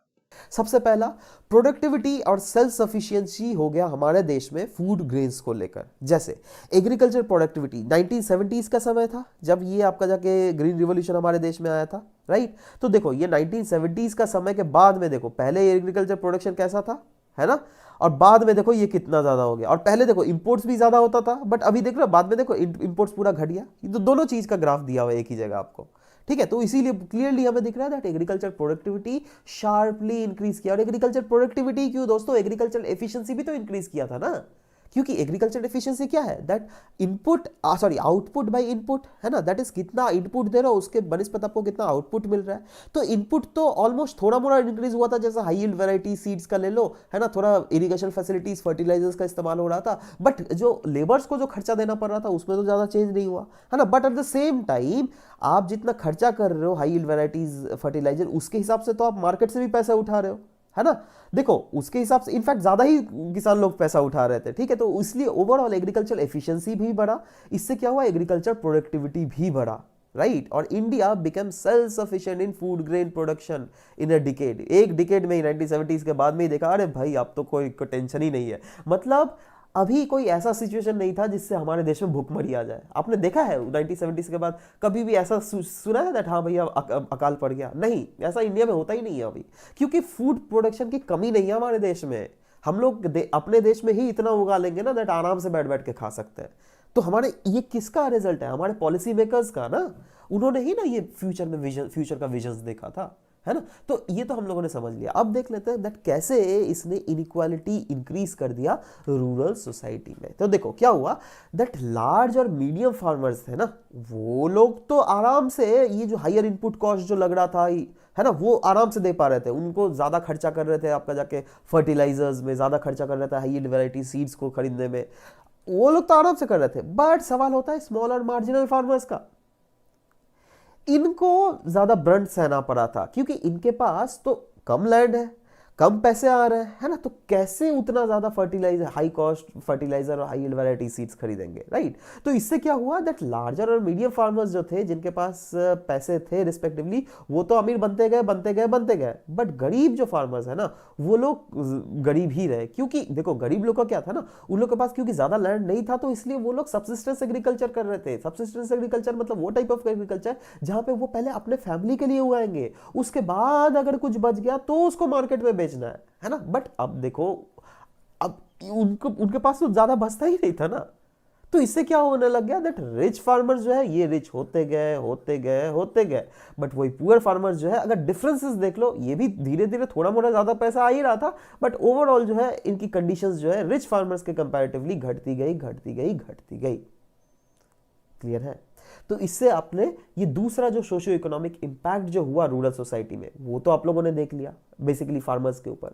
सबसे पहला प्रोडक्टिविटी और सेल्फ सफिशिएंसी हो गया हमारे देश में फूड ग्रेन्स को लेकर। जैसे एग्रीकल्चर प्रोडक्टिविटी 1970s का समय था जब ये आपका जाके ग्रीन रिवॉल्यूशन हमारे देश में आया था, राइट। तो देखो ये 1970s का समय के बाद में देखो पहले एग्रीकल्चर प्रोडक्शन कैसा था, है ना, और बाद में देखो ये कितना ज्यादा हो गया। और पहले देखो इंपोर्ट्स भी ज्यादा होता था, बट अभी देख रहे हो बाद में देखो इंपोर्ट्स पूरा घट गया। ये तो दोनों चीज का ग्राफ दिया हुआ है एक ही जगह आपको। ठीक है, तो इसीलिए क्लियरली हमें दिख रहा है that agriculture productivity sharply increase किया। और एग्रीकल्चर प्रोडक्टिविटी क्यों दोस्तों, एग्रीकल्चर एफिशिएंसी भी तो इंक्रीज किया था ना, क्योंकि एग्रीकल्चर एफिशिएंसी क्या है, that input output by input, है ना। दैट इज कितना इनपुट दे रहा हो उसके बनस्पत आपको कितना आउटपुट मिल रहा है। तो इनपुट तो ऑलमोस्ट थोड़ा मोड़ा इंक्रीज हुआ था, जैसा हाई यील्ड वैरायटी सीड्स का ले लो, है ना, थोड़ा इरिगेशन फैसिलिटीज फर्टिलाइजर्स का इस्तेमाल हो रहा था, बट जो लेबर्स को जो खर्चा देना पड़ रहा था उसमें तो ज्यादा चेंज नहीं हुआ, है ना। But at the same time आप जितना खर्चा कर रहे हो हाई यील्ड वैराइटीज फर्टिलाइजर, उसके हिसाब से तो आप मार्केट से भी पैसा उठा रहे हो, है ना। देखो उसके हिसाब से इनफैक्ट ज्यादा ही किसान लोग पैसा उठा रहे थे। ठीक है, तो इसलिए ओवरऑल एग्रीकल्चर एफिशिएंसी भी बढ़ा। इससे क्या हुआ, एग्रीकल्चर प्रोडक्टिविटी भी बढ़ा, राइट। और India become self sufficient in food grain production in a decade. एक डिकेड में ही 1970s के बाद में ही देखा, अरे भाई अब तो कोई टेंशन ही नहीं है। मतलब अभी कोई ऐसा सिचुएशन नहीं था जिससे हमारे देश में भूखमरी आ जाए। आपने देखा है 1970s के बाद कभी भी ऐसा सुना है दैट हाँ भैया अकाल पड़ गया? नहीं, ऐसा इंडिया में होता ही नहीं है अभी, क्योंकि फूड प्रोडक्शन की कमी नहीं है हमारे देश में। हम लोग अपने देश में ही इतना उगा लेंगे ना दैट आराम से बैठ बैठ के खा सकते हैं। तो हमारे ये किसका रिजल्ट है, हमारे पॉलिसी मेकर्स का ना। उन्होंने ही ना ये फ्यूचर का विजन देखा था, है ना। तो ये तो हम लोगों ने समझ लिया। अब देख लेते हैं दैट कैसे इसने इनइक्वालिटी इंक्रीज कर दिया रूरल सोसाइटी में। तो देखो क्या हुआ दैट लार्ज और मीडियम फार्मर्स थे ना, वो लोग तो आराम से ये जो हायर इनपुट कॉस्ट जो लग रहा था, है ना, वो आराम से दे पा रहे थे। उनको ज्यादा खर्चा कर रहे थे आपका जाके फर्टिलाइजर्स में, ज्यादा खर्चा कर रहे थे हाई यील्ड वैरायटी सीड्स को खरीदने में, वो लोग तो आराम से कर रहे थे। बट सवाल होता है स्मॉल और मार्जिनल फार्मर्स का, इनको ज्यादा ब्रंट सहना पड़ा था, क्योंकि इनके पास तो कम लैंड है, कम पैसे आ रहे हैं, है ना, तो कैसे उतना ज्यादा फर्टिलाइजर, हाई कॉस्ट फर्टिलाइजर और हाई यील्ड वैरायटी सीड्स खरीदेंगे, राइट। तो इससे क्या हुआ दैट लार्जर और मीडियम फार्मर्स जो थे, जिनके पास पैसे थे रिस्पेक्टिवली, वो तो अमीर बनते गए बनते गए बनते गए, बट गरीब जो फार्मर्स है ना, वो लोग गरीब ही रहे। क्योंकि देखो गरीब लोग का क्या था ना, उन लोग के पास क्योंकि ज्यादा लैंड नहीं था, तो इसलिए वो लोग सब्सिस्टेंस एग्रीकल्चर कर रहे थे। सब्सिस्टेंस एग्रीकल्चर मतलब वो टाइप ऑफ एग्रीकल्चर जहां पे वो पहले अपने फैमिली के लिए उगाएंगे, उसके बाद अगर कुछ बच गया तो उसको मार्केट में बेचना है ना। बट अब देखो, अब उनके पास तो ज्यादा बचता ही नहीं था ना, तो इससे क्या होने लग गया दैट रिच फार्मर्स जो है ये रिच होते गए होते गए होते गए, बट वही पुअर फार्मर्स जो है, अगर डिफरेंसेस देख लो, ये भी धीरे धीरे थोड़ा मोड़ा ज्यादा पैसा आ ही रहा था, बट ओवरऑल जो है इनकी कंडीशंस जो है रिच फार्मर्स के कंपैरेटिवली घटती गई घटती गई घटती गई। क्लियर है। तो इससे आपने ये दूसरा जो सोशियो इकोनॉमिक इंपैक्ट जो हुआ रूरल सोसाइटी में, वो तो आप लोगों ने देख लिया बेसिकली फार्मर्स के ऊपर।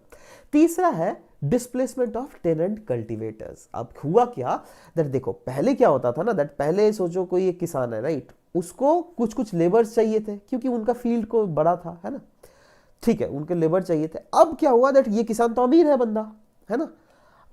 तीसरा है डिस्प्लेसमेंट ऑफ टेनेंट कल्टीवेटर्स। अब हुआ क्या दैट देखो, पहले क्या होता था ना दैट, पहले सोचो कोई एक किसान है, राइट, उसको कुछ कुछ लेबर्स चाहिए थे क्योंकि उनका फील्ड को बड़ा था, है ना, ठीक है, उनके लेबर चाहिए थे। अब क्या हुआ दैट ये किसान तो अमीर है बंदा, है ना,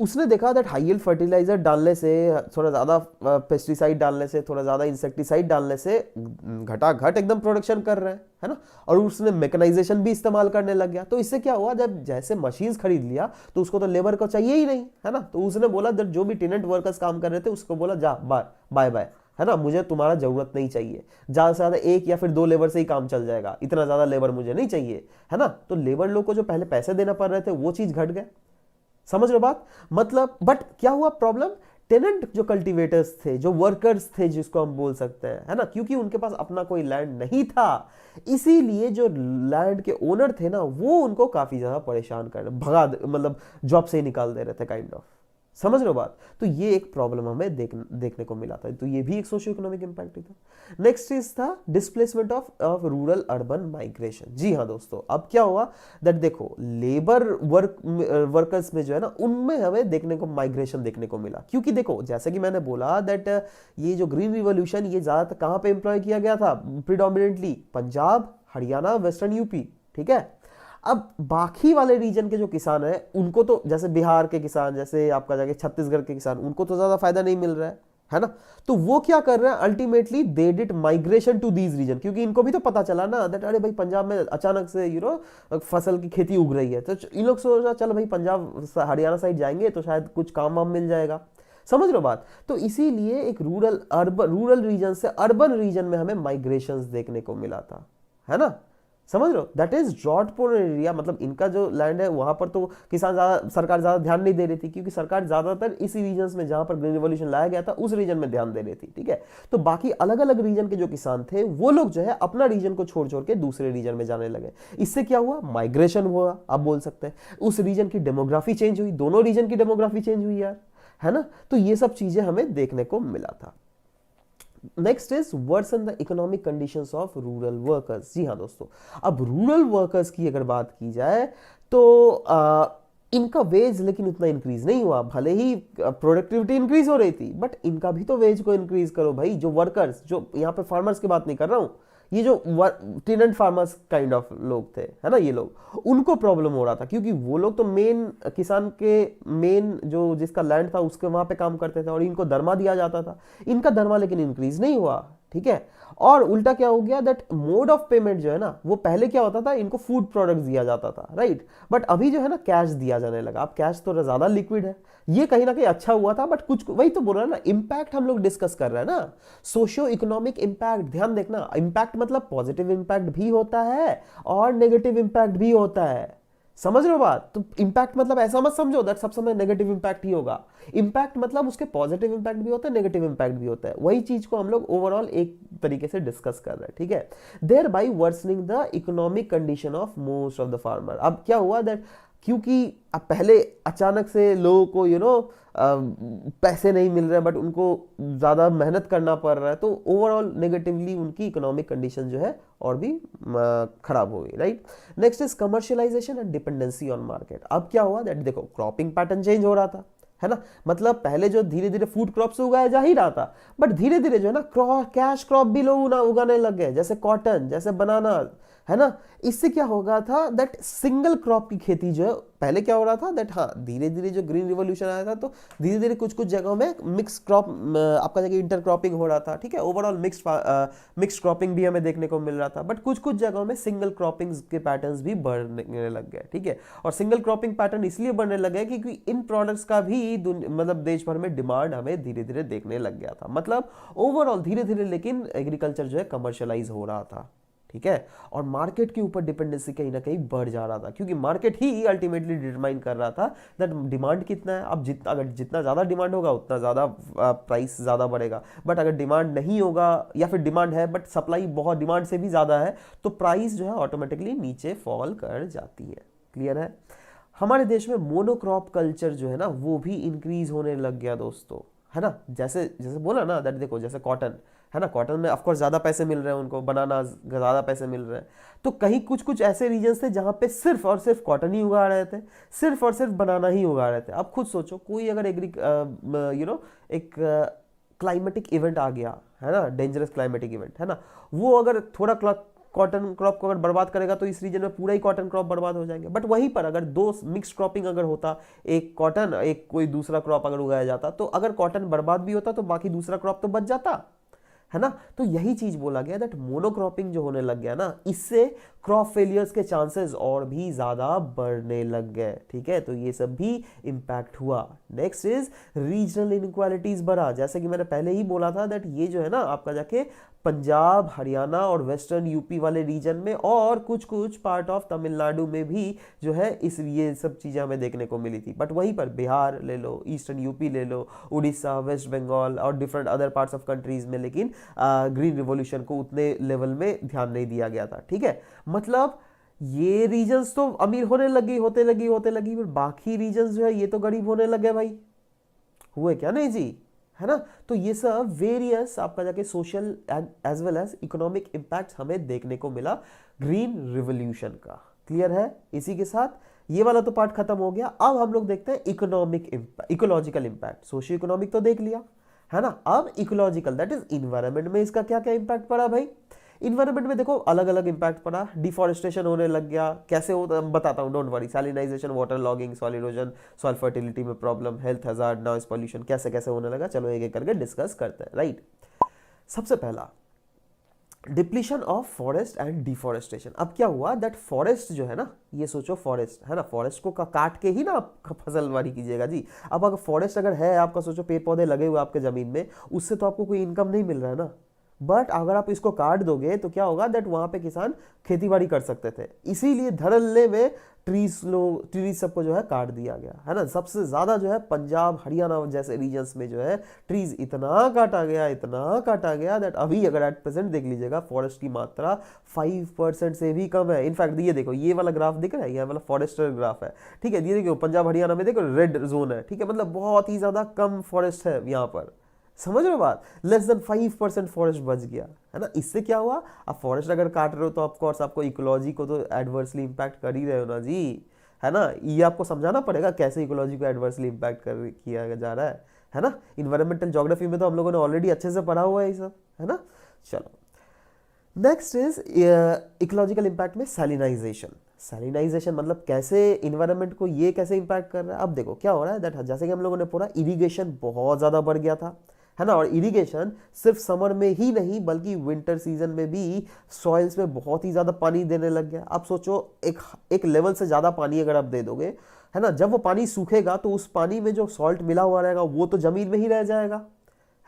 उसने देखा दैट हाई यील्ड फर्टिलाइजर डालने से, थोड़ा ज़्यादा पेस्टिसाइड डालने से, थोड़ा ज़्यादा इंसेक्टिसाइड डालने से घटाघट एकदम प्रोडक्शन कर रहे हैं, है ना, और उसने मैकेनाइजेशन भी इस्तेमाल करने लग गया। तो इससे क्या हुआ, जब जैसे मशीन्स खरीद लिया तो उसको तो लेबर को चाहिए ही नहीं, है ना, तो उसने बोला दैट जो भी टेनेंट वर्कर्स काम कर रहे थे उसको बोला जा बाय बाय, है ना, मुझे तुम्हारा जरूरत नहीं चाहिए, ज़्यादा से ज़्यादा एक या फिर दो लेबर से ही काम चल जाएगा, इतना ज़्यादा लेबर मुझे नहीं चाहिए, है ना। तो लेबर लोग को जो पहले पैसे देना पड़ रहे थे वो चीज़ घट गए। समझ रहे बात, मतलब बट क्या हुआ प्रॉब्लम, टेनेंट जो कल्टीवेटर्स थे, जो वर्कर्स थे जिसको हम बोल सकते हैं, है ना, क्योंकि उनके पास अपना कोई लैंड नहीं था, इसीलिए जो लैंड के ओनर थे ना, वो उनको काफी ज्यादा परेशान कर मतलब जॉब से ही निकाल दे रहे थे काइंड ऑफ। समझ रहे हो बात। तो ये एक प्रॉब्लम हमें देखने को मिला था, तो ये भी एक सोशियो इकोनॉमिक इंपैक्ट ही था। नेक्स्ट चीज था displacement of rural urban migration. जी हाँ दोस्तों, अब क्या हुआ दैट देखो, लेबर वर्कर्स में जो है ना, उनमें हमें देखने को माइग्रेशन देखने को मिला। क्योंकि देखो जैसे कि मैंने बोला दैट ये जो ग्रीन रिवॉल्यूशन ये ज्यादातर कहां पे एम्प्लॉय किया गया था, predominantly Punjab, Haryana, western UP, ठीक है। अब बाकी वाले रीजन के जो किसान हैं उनको तो, जैसे बिहार के किसान, जैसे आपका जाके छत्तीसगढ़ के किसान, उनको तो ज्यादा फायदा नहीं मिल रहा है ना। तो वो क्या कर रहे हैं, ultimately they did migration to these region, क्योंकि इनको भी तो पता चला ना दैट अरे भाई पंजाब में अचानक से फसल की खेती उग रही है, तो इन लोग सोचा चल भाई पंजाब हरियाणा साइड जाएंगे तो शायद कुछ काम वाम मिल जाएगा। समझ लो बात। तो इसीलिए एक रूरल रीजन से अर्बन रीजन में हमें माइग्रेशंस देखने को मिला था, है ना। समझ लो that is drought prone area, मतलब इनका जो लैंड है वहां पर तो किसान सरकार ज्यादा ध्यान नहीं दे रही थी, क्योंकि सरकार ज्यादातर इसी रीजन में जहां पर ग्रीन रिवॉल्यूशन लाया गया था उस रीजन में ध्यान दे रही थी, ठीक है। तो बाकी अलग अलग रीजन के जो किसान थे वो लोग जो है अपना रीजन को छोड़ छोड़ के दूसरे रीजन में जाने लगे। इससे क्या हुआ, माइग्रेशन हुआ, आप बोल सकते हैं उस रीजन की डेमोग्राफी चेंज हुई, दोनों रीजन की डेमोग्राफी चेंज हुई यार, है ना। तो ये सब चीजें हमें देखने को मिला था। Next is worsen the economic conditions of rural workers. जी हाँ दोस्तों, अब रूरल वर्कर्स की अगर बात की जाए तो इनका वेज लेकिन उतना इंक्रीज नहीं हुआ, भले ही प्रोडक्टिविटी इंक्रीज हो रही थी, बट इनका भी तो वेज को इंक्रीज करो भाई। जो वर्कर्स, जो यहाँ पे फार्मर्स की बात नहीं कर रहा हूँ, ये जो टेनेंट फार्मर्स काइंड ऑफ लोग थे, है ना, ये लोग, उनको प्रॉब्लम हो रहा था, क्योंकि वो लोग तो मेन किसान के मेन जो जिसका लैंड था उसके वहां पे काम करते थे और इनको दरमा दिया जाता था। इनका दरमा लेकिन इंक्रीज नहीं हुआ, ठीक है। और उल्टा क्या हो गया दैट मोड ऑफ पेमेंट जो है ना, वो पहले क्या होता था, इनको फूड प्रोडक्ट्स दिया जाता था, राइट, बट अभी जो है ना कैश दिया जाने लगा। अब कैश तो ज्यादा लिक्विड है, ये कहीं ना कहीं अच्छा हुआ था, बट कुछ वही तो बोल रहा है ना, इंपैक्ट हम लोग डिस्कस कर रहे हैं ना, सोशियो इकोनॉमिक इंपैक्ट। ध्यान देखना, इंपैक्ट मतलब पॉजिटिव इंपैक्ट भी होता है और नेगेटिव इंपैक्ट भी होता है। समझ रहे हो बात। तो इंपैक्ट मतलब ऐसा मत समझो दैट सब समय नेगेटिव इंपैक्ट ही होगा। इंपैक्ट मतलब उसके पॉजिटिव इंपैक्ट भी होता है, नेगेटिव इंपैक्ट भी होता है। वही चीज को हम लोग ओवरऑल एक तरीके से डिस्कस कर रहे हैं, ठीक है। Thereby worsening the economic condition of most of the farmer. अब क्या हुआ दैट क्योंकि अब पहले अचानक से लोगों को पैसे नहीं मिल रहे, बट उनको ज्यादा मेहनत करना पड़ रहा है, तो ओवरऑल नेगेटिवली उनकी इकोनॉमिक कंडीशन जो है और भी खराब हो गई, right. Next is commercialisation and dependency on market. अब क्या हुआ दैट देखो, क्रॉपिंग पैटर्न चेंज हो रहा था, है ना, मतलब पहले जो धीरे धीरे फूड क्रॉप से उगाया जा ही रहा था, बट धीरे धीरे जो है ना कैश क्रॉप भी लोग उगाने लग गए, जैसे कॉटन, जैसे बनाना, है ना। इससे क्या होगा था दैट सिंगल क्रॉप की खेती जो है, पहले क्या हो रहा था दैट हाँ धीरे धीरे जो ग्रीन रिवॉल्यूशन आया था तो धीरे धीरे कुछ कुछ जगहों में मिक्स क्रॉप आपका जगह इंटर क्रॉपिंग हो रहा था, ठीक है, ओवरऑल मिक्स क्रॉपिंग भी हमें देखने को मिल रहा था, बट कुछ कुछ जगहों में सिंगल क्रॉपिंग के पैटर्न्स भी बढ़ने लग गए, ठीक है। और सिंगल क्रॉपिंग पैटर्न इसलिए बढ़ने लग गए क्योंकि इन प्रोडक्ट्स का भी मतलब देश भर में डिमांड हमें धीरे धीरे देखने लग गया था, मतलब ओवरऑल धीरे धीरे लेकिन एग्रीकल्चर जो है कमर्शियलाइज हो रहा था, ठीक है। और मार्केट के ऊपर डिपेंडेंसी कहीं ना कहीं बढ़ जा रहा था क्योंकि मार्केट ही अल्टीमेटली डिटरमाइन कर रहा था दैट डिमांड कितना है। अब अगर जितना ज़्यादा डिमांड होगा उतना ज़्यादा प्राइस ज़्यादा बढ़ेगा, बट अगर डिमांड नहीं होगा या फिर डिमांड है बट सप्लाई बहुत डिमांड से भी ज़्यादा है तो प्राइस जो है ऑटोमेटिकली नीचे फॉल कर जाती है। क्लियर है। हमारे देश में मोनोक्रॉप कल्चर जो है ना वो भी इंक्रीज होने लग गया दोस्तों, है ना। जैसे जैसे बोला ना दैट देखो जैसे कॉटन है ना, कॉटन में ऑफकोर्स ज़्यादा पैसे मिल रहे हैं उनको, बनाना ज़्यादा पैसे मिल रहे हैं, तो कहीं कुछ कुछ ऐसे रीजन्स थे जहाँ पे सिर्फ और सिर्फ कॉटन ही उगा रहे थे, सिर्फ और सिर्फ बनाना ही उगा रहे थे। अब खुद सोचो कोई अगर एक क्लाइमेटिक इवेंट आ गया है ना, डेंजरस क्लाइमेटिक इवेंट है ना, वो अगर थोड़ा कॉटन क्रॉप को अगर बर्बाद करेगा तो इस रीजन में पूरा ही कॉटन क्रॉप बर्बाद हो जाएंगे। बट वहीं पर अगर दो मिक्स क्रॉपिंग अगर होता, एक कॉटन एक कोई दूसरा क्रॉप अगर उगाया जाता, तो अगर कॉटन बर्बाद भी होता तो बाकी दूसरा क्रॉप तो बच जाता, है ना। तो यही चीज बोला गया दैट मोनोक्रॉपिंग जो होने लग गया ना, इससे क्रॉप फेलियर्स के चांसेस और भी ज्यादा बढ़ने लग गए, ठीक है। तो ये सब भी इंपैक्ट हुआ। नेक्स्ट इज रीजनल इनइक्वालिटीज बढ़ा, जैसे कि मैंने पहले ही बोला था दैट ये जो है ना आपका जाके पंजाब हरियाणा और वेस्टर्न यूपी वाले रीजन में और कुछ कुछ पार्ट ऑफ तमिलनाडु में भी जो है इस ये सब चीज़ें हमें देखने को मिली थी। बट वहीं पर बिहार ले लो, ईस्टर्न यूपी ले लो, उड़ीसा, वेस्ट बंगाल और different other parts of countries में लेकिन ग्रीन रिवॉल्यूशन को उतने लेवल में ध्यान नहीं दिया गया था, ठीक है। मतलब ये रीजन्स तो अमीर होने लगी होते लगी फिर बाकी रीजन्स जो है ये तो गरीब होने लगे भाई, हुए क्या नहीं जी, है ना। तो ये सब वेरियस आपका जाके social and as well as economic impact हमें देखने को मिला ग्रीन रिवॉल्यूशन का। क्लियर है। इसी के साथ ये वाला तो पार्ट खत्म हो गया। अब हम लोग देखते हैं economic ecological impact. Socio economic तो देख लिया, है ना। अब इकोलॉजिकल दैट इज इन्वायरमेंट में इसका क्या क्या इंपैक्ट पड़ा भाई। इन्वायरमेंट में देखो अलग अलग इंपैक्ट पड़ा, डिफॉरेस्टेशन होने लग गया, कैसे होता बताता हूँ, don't worry. Salinization, water logging, soil erosion, soil fertility में problem, health hazard, noise pollution, कैसे कैसे होने लगा, चलो एक एक करके डिस्कस करते हैं, राइट। सबसे पहला depletion of forest and deforestation. अब क्या हुआ दैट फॉरेस्ट जो है ना, ये सोचो फॉरेस्ट है ना, फॉरेस्ट को काट के ही ना आप फसल बाड़ी कीजिएगा जी। अब अगर फॉरेस्ट अगर है आपका, सोचो पेड़ पौधे लगे हुए आपके जमीन में, उससे तो आपको कोई इनकम नहीं मिल रहा है ना। बट अगर आप इसको काट दोगे तो क्या होगा दैट वहां पे किसान खेती बाड़ी कर सकते थे, इसीलिए धड़ल्ले में ट्रीज सबको जो है काट दिया गया, है ना। सबसे ज्यादा जो है पंजाब हरियाणा जैसे रीजन्स में जो है ट्रीज इतना काटा गया दैट अभी अगर एट प्रेजेंट देख लीजिएगा फॉरेस्ट की मात्रा 5% से भी कम है। इनफैक्ट ये देखो ये वाला ग्राफ दिख रहा है, ये वाला फॉरेस्टर ग्राफ है, ठीक है। ये देखो पंजाब हरियाणा में देखो रेड जोन है, ठीक है, मतलब बहुत ही ज्यादा कम फॉरेस्ट है यहाँ पर, समझ रहे हो बात। लेस देन 5% फॉरेस्ट बच गया, है ना। इससे क्या हुआ, आप फॉरेस्ट अगर काट रहे हो तो ऑफकोर्स आपको इकोलॉजी को तो एडवर्सली इंपैक्ट कर ही रहे हो ना जी, है ना। ये आपको समझाना पड़ेगा कैसे इकोलॉजी को एडवर्सली इंपैक्ट किया जा रहा है ना। इन्वायरमेंटल ज्योग्राफी में तो हम लोगों ने ऑलरेडी अच्छे से पढ़ा हुआ है ये सब, है ना। चलो नेक्स्ट इज इकोलॉजिकल इंपैक्ट में सैलिनाइजेशन मतलब कैसे इन्वायरमेंट को ये कैसे इंपैक्ट कर रहा है। अब देखो क्या हो रहा है दैट जैसे कि हम लोगों ने पढ़ा इरिगेशन बहुत ज़्यादा बढ़ गया था, है ना। और इरिगेशन सिर्फ समर में ही नहीं बल्कि विंटर सीजन में भी सॉइल्स में बहुत ही ज़्यादा पानी देने लग गया। अब सोचो एक लेवल से ज़्यादा पानी अगर आप दे दोगे, है ना, जब वो पानी सूखेगा तो उस पानी में जो सॉल्ट मिला हुआ रहेगा वो तो ज़मीन में ही रह जाएगा,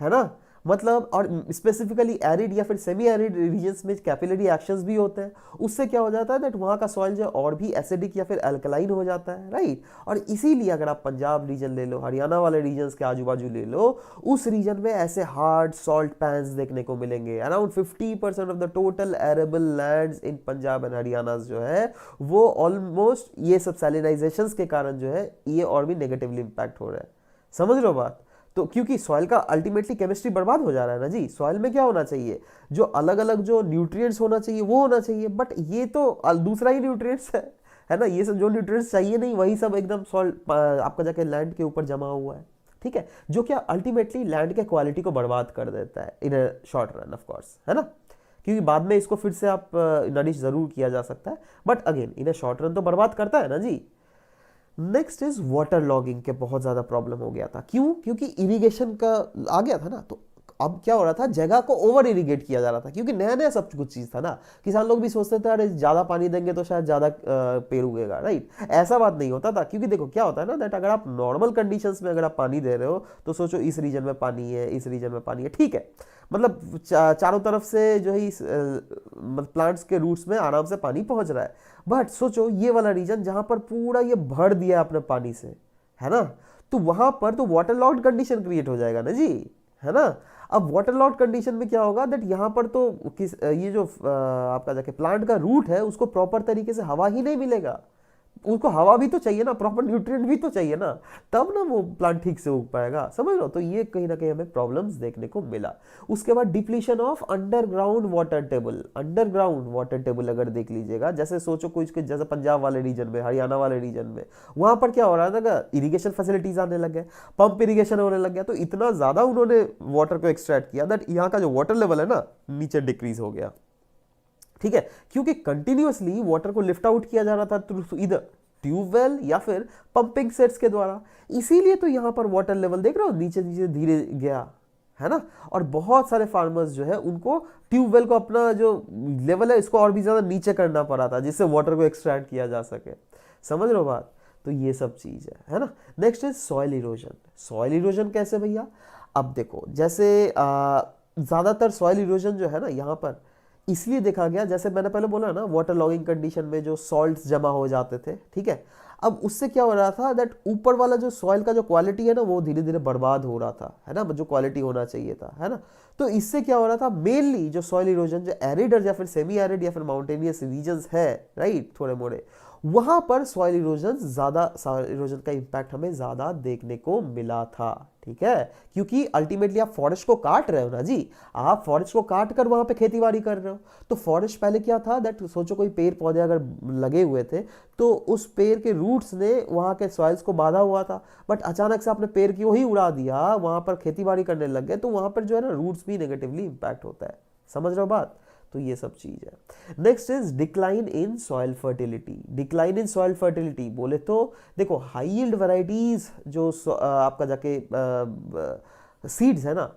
है ना। मतलब और स्पेसिफिकली एरिड या फिर सेमी एरिड रीजन्स में कैपिलरी एक्शंस भी होते हैं, उससे क्या हो जाता है दैट वहाँ का सॉइल जो और भी एसिडिक या फिर अल्कलाइन हो जाता है, राइट। और इसीलिए अगर आप पंजाब रीजन ले लो, हरियाणा वाले रीजन्स के आजू बाजू ले लो, उस रीजन में ऐसे हार्ड सॉल्ट पैन्स देखने को मिलेंगे। Around 50% of the total arable lands in Punjab and Haryana जो है वो ऑलमोस्ट ये सब सैलिनाइजेशंस के कारण जो है ये और भी नेगेटिवली इंपैक्ट हो रहा है, समझ रहे हो बात। तो क्योंकि सॉइल का अल्टीमेटली केमिस्ट्री बर्बाद हो जा रहा है ना जी। सॉइल में क्या होना चाहिए, जो अलग अलग जो न्यूट्रिएंट्स होना चाहिए वो होना चाहिए, बट ये तो दूसरा ही न्यूट्रिएंट्स है ना। ये सब जो न्यूट्रिएंट्स चाहिए नहीं वही सब एकदम सॉइल आपका जाके लैंड के ऊपर जमा हुआ है, ठीक है, जो क्या अल्टीमेटली लैंड के क्वालिटी को बर्बाद कर देता है in a short run of course, है ना। क्योंकि बाद में इसको फिर से आप नरिश ज़रूर किया जा सकता है, बट अगेन इन्हें शॉर्ट रन तो बर्बाद करता है ना जी। नेक्स्ट इज वाटर लॉगिंग के बहुत ज़्यादा प्रॉब्लम हो गया था। क्यों? क्योंकि इरिगेशन का आ गया था ना, तो अब क्या हो रहा था, जगह को ओवर इरिगेट किया जा रहा था, क्योंकि नया नया सब कुछ चीज़ था ना। किसान लोग भी सोचते थे अरे ज़्यादा पानी देंगे तो शायद ज़्यादा पेड़ उगेगा, राइट। ऐसा बात नहीं होता था, क्योंकि देखो क्या होता है ना, दैट अगर आप नॉर्मल कंडीशंस में अगर आप पानी दे रहे हो तो सोचो इस रीजन में पानी है, इस रीजन में पानी है, ठीक है, मतलब चारों तरफ से जो है प्लांट्स के रूट्स में आराम से पानी पहुंच रहा है। बट सोचो ये वाला रीजन जहां पर पूरा ये भर दिया है अपने पानी से, है ना, तो वहां पर तो वाटर लॉग्ड कंडीशन क्रिएट हो जाएगा ना जी, है ना। अब वाटर लॉग्ड कंडीशन में क्या होगा, दैट यहाँ पर तो ये जो आपका जाके प्लांट का रूट है उसको प्रॉपर तरीके से हवा ही नहीं मिलेगा, उसको हवा भी तो चाहिए ना, प्रॉपर न्यूट्रिएंट भी तो चाहिए ना, तब ना वो प्लांट ठीक से उग पाएगा, समझ लो। तो ये कहीं ना कहीं हमें प्रॉब्लम्स देखने को मिला। उसके बाद depletion of underground water table. Underground water table अगर देख लीजिएगा, जैसे सोचो कुछ जैसे पंजाब वाले रीजन में, हरियाणा वाले रीजन में, वहां पर क्या हो रहा था, इरिगेशन फैसिलिटीज आने लग गए, पंप इरिगेशन होने लग गया, तो इतना ज्यादा उन्होंने वाटर को एक्सट्रैक्ट किया दैट यहाँ का जो वाटर लेवल है ना नीचे डिक्रीज हो गया, ठीक है, क्योंकि कंटिन्यूअसली वाटर को लिफ्ट आउट किया जा रहा था थ्रू इधर ट्यूबवेल या फिर पंपिंग सेट्स के द्वारा। इसीलिए तो यहाँ पर वाटर लेवल देख रहे हो नीचे नीचे धीरे गया, है ना। और बहुत सारे फार्मर्स जो है उनको ट्यूबवेल को अपना जो लेवल है इसको और भी ज्यादा नीचे करना पड़ा था, जिससे वाटर को एक्सट्रैक्ट किया जा सके, समझ रहे हो बात। तो ये सब चीज है ना। Next is soil erosion. Soil erosion कैसे भैया, अब देखो जैसे ज्यादातर सॉइल इरोजन जो है ना यहाँ पर इसलिए देखा गया, जैसे मैंने पहले बोला ना, वाटर लॉगिंग कंडीशन में जो सॉल्ट्स जमा हो जाते थे, ठीक है, अब उससे क्या हो रहा था, दैट ऊपर वाला जो सॉइल का जो क्वालिटी है ना वो धीरे धीरे बर्बाद हो रहा था, है ना, जो क्वालिटी होना चाहिए था, है ना। तो इससे क्या हो रहा था, मेनली जो सॉइल इरोजन जो एरिड या फिर सेमी एरिड या फिर माउंटेनियस रीजन्स है, राइट, थोड़े मोड़े, वहां पर सॉइल इरोजन का इंपैक्ट हमें ज्यादा देखने को मिला था, ठीक है, क्योंकि अल्टीमेटली आप फॉरेस्ट को काट रहे हो ना जी, आप फॉरेस्ट को काट कर वहां पे खेतीबाड़ी कर रहे हो। तो फॉरेस्ट पहले क्या था, दैट सोचो कोई पेड़ पौधे अगर लगे हुए थे तो उस पेड़ के रूट्स ने वहां के सॉइल्स को बांधा हुआ था, बट अचानक से आपने पेड़ की वही उड़ा दिया, वहां पर खेतीबाड़ी करने लग गए, तो वहां पर जो है ना रूट्स भी नेगेटिवली इंपैक्ट होता है, समझ रहे हो बात। तो ये सब चीज है। Next is decline in soil fertility. Decline in soil fertility बोले तो देखो हाई यील्ड वैरायटीज जो आपका जाके सीड्स है ना,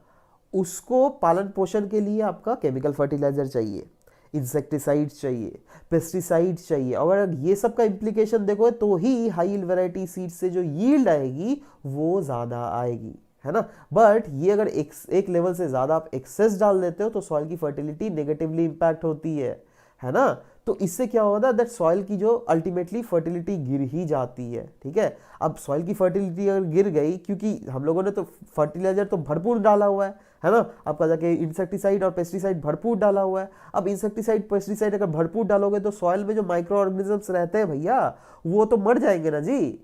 उसको पालन पोषण के लिए आपका केमिकल फर्टिलाइजर चाहिए, इंसेक्टिसाइड्स चाहिए, पेस्टिसाइड्स चाहिए, और अगर ये सब का इम्प्लीकेशन देखो तो ही हाई यील्ड वैरायटी सीड से जो यील्ड आएगी वो ज़्यादा आएगी, है ना। बट ये अगर एक लेवल से ज़्यादा आप एक्सेस डाल देते हो तो सॉइल की फर्टिलिटी नेगेटिवली इंपैक्ट होती है ना। तो इससे क्या होता है, दैट सॉइल की जो अल्टीमेटली फर्टिलिटी गिर ही जाती है, ठीक है। अब सॉइल की फर्टिलिटी अगर गिर गई, क्योंकि हम लोगों ने तो फर्टिलाइजर तो भरपूर डाला हुआ है ना, आपका जाके इंसेक्टिसाइड और पेस्टिसाइड भरपूर डाला हुआ है। अब इंसेक्टिसाइड पेस्टिसाइड अगर भरपूर डालोगे तो सॉइल में जो माइक्रो ऑर्गेनिजम्स रहते हैं भैया वो तो मर जाएंगे ना जी,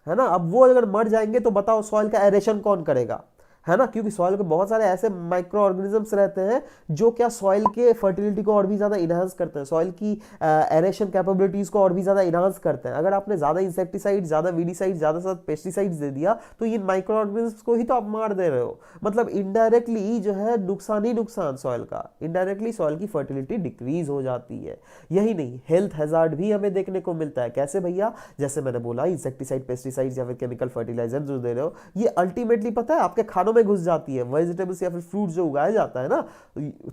है ना। अब वो अगर मर जाएंगे तो बताओ सॉइल का एरेशन कौन करेगा, है ना, क्योंकि सॉइल के बहुत सारे ऐसे माइक्रो ऑर्गेनिजम्स रहते हैं जो क्या सॉइल के फर्टिलिटी को और भी ज़्यादा इनहांस करते हैं, सॉइल की एरेशन कैपेबिलिटीज़ को और भी ज़्यादा इनहांस करते हैं। अगर आपने ज़्यादा इंसेक्टिसाइड, ज़्यादा वीडिसाइड, ज़्यादा पेस्टिसाइड्स दे दिया तो इन माइक्रो ऑर्गेनिजम्स को ही तो आप मार दे रहे हो, मतलब इनडायरेक्टली जो है नुकसान ही नुकसान सॉइल का, इनडायरेक्टली सॉइल की फर्टिलिटी डिक्रीज हो जाती है। यही नहीं, हेल्थ हैजार्ड भी हमें देखने को मिलता है। कैसे भैया, जैसे मैंने बोला इंसेक्टिसाइड, पेस्टिसाइड्स या फिर केमिकल फर्टिलाइजर जो दे रहे हो, ये अल्टीमेटली पता है आपके खानों में घुस जाती है, वेजिटेबल्स या फिर फ्रूट जो उगाया जाता है ना,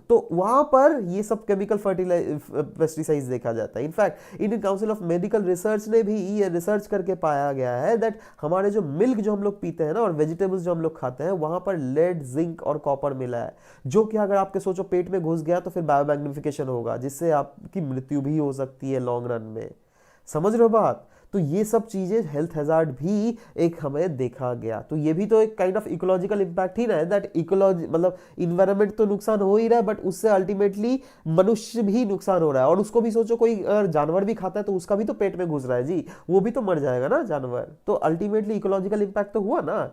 तो वहां पर ये सब केमिकल पेस्टिसाइड्स देखा जाता है। In fact Indian council of medical research ने भी ये रिसर्च करके पाया गया है दैट हमारे जो मिल्क जो हम लोग पीते हैं ना और वेजिटेबल्स जो हम लोग खाते हैं वहां पर लेड, जिंक और कॉपर मिला है, जो कि अगर आपके सोचो पेट में घुस गया तो फिर बायोमैग्निफिकेशन होगा, जिससे आपकी मृत्यु भी हो सकती है लॉन्ग रन में, समझ रहे हो बात। तो ये सब चीजें हेल्थ हैजार्ड भी एक हमें देखा गया, तो ये भी तो एक काइंड ऑफ इकोलॉजिकल इंपैक्ट ही ना है, दैट इकोलॉजी मतलब इन्वायरमेंट तो नुकसान हो ही रहा है बट उससे अल्टीमेटली मनुष्य भी नुकसान हो रहा है, और उसको भी सोचो कोई अगर जानवर भी खाता है तो उसका भी तो पेट में घुस रहा है जी, वो भी तो मर जाएगा ना जानवर, तो अल्टीमेटली इकोलॉजिकल इंपैक्ट तो हुआ ना,